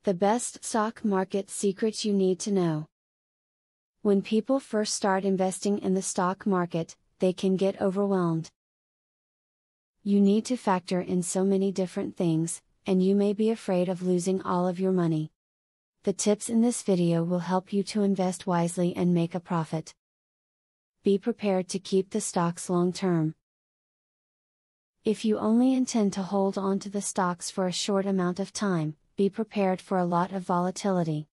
The best stock market secrets you need to know. When people first start investing in the stock market, they can get overwhelmed. You need to factor in so many different things, and you may be afraid of losing all of your money. The tips in this video will help you to invest wisely and make a profit. Be prepared to keep the stocks long term. If you only intend to hold on to the stocks for a short amount of time, be prepared for a lot of volatility.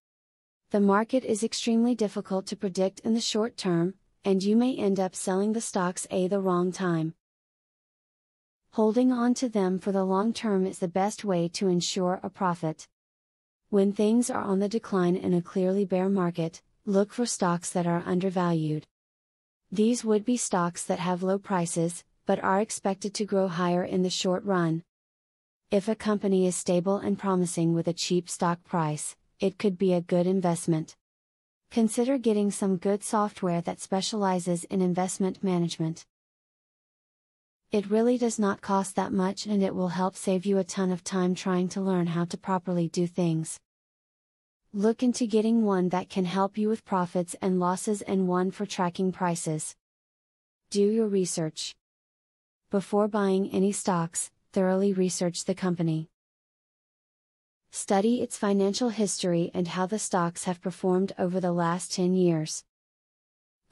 The market is extremely difficult to predict in the short term, and you may end up selling the stocks at the wrong time. Holding on to them for the long term is the best way to ensure a profit. When things are on the decline in a clearly bear market, look for stocks that are undervalued. These would be stocks that have low prices, but are expected to grow higher in the short run. If a company is stable and promising with a cheap stock price, it could be a good investment. Consider getting some good software that specializes in investment management. It really does not cost that much, and it will help save you a ton of time trying to learn how to properly do things. Look into getting one that can help you with profits and losses and one for tracking prices. Do your research. Before buying any stocks, thoroughly research the company. Study its financial history and how the stocks have performed over the last 10 years.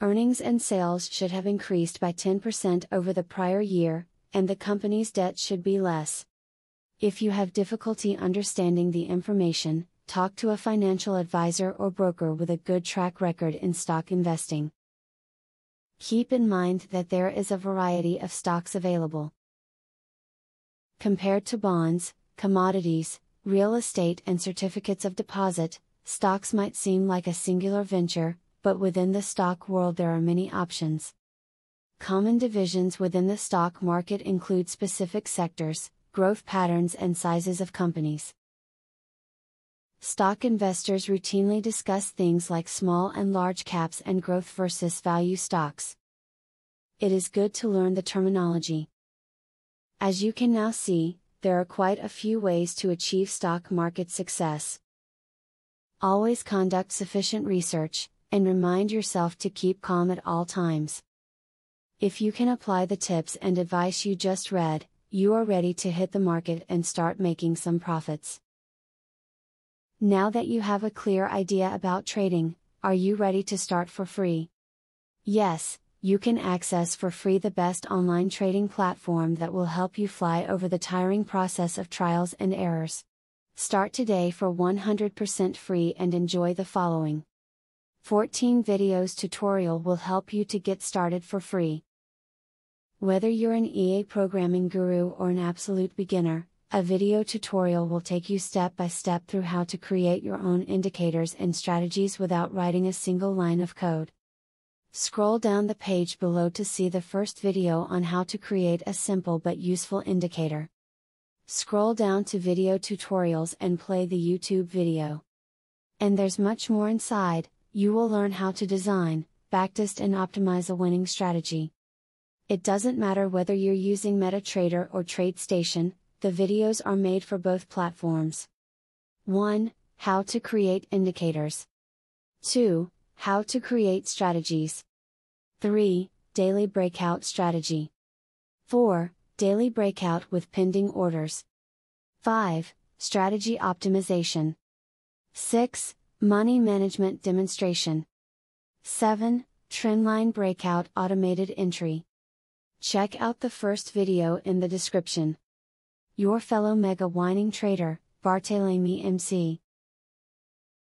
Earnings and sales should have increased by 10% over the prior year, and the company's debt should be less. If you have difficulty understanding the information, talk to a financial advisor or broker with a good track record in stock investing. Keep in mind that there is a variety of stocks available. Compared to bonds, commodities, real estate and certificates of deposit, stocks might seem like a singular venture, but within the stock world there are many options. Common divisions within the stock market include specific sectors, growth patterns and sizes of companies. Stock investors routinely discuss things like small and large caps and growth versus value stocks. It is good to learn the terminology. As you can now see, there are quite a few ways to achieve stock market success. Always conduct sufficient research, and remind yourself to keep calm at all times. If you can apply the tips and advice you just read, you are ready to hit the market and start making some profits. Now that you have a clear idea about trading, are you ready to start for free? Yes, you can access for free the best online trading platform that will help you fly over the tiring process of trials and errors. Start today for 100% free and enjoy the following 14 videos tutorial will help you to get started for free. Whether you're an EA programming guru or an absolute beginner, a video tutorial will take you step by step through how to create your own indicators and strategies without writing a single line of code. Scroll down the page below to see the first video on how to create a simple but useful indicator. Scroll down to video tutorials and play the YouTube video. And there's much more inside. You will learn how to design, backtest and optimize a winning strategy. It doesn't matter whether you're using MetaTrader or TradeStation, the videos are made for both platforms. 1. How to create indicators. 2. How to create strategies. 3. Daily breakout strategy. 4. Daily breakout with pending orders. 5. Strategy optimization. 6. Money management demonstration. 7. Trendline breakout automated entry. Check out the first video in the description. Your fellow mega winning trader, Barthelemy MC.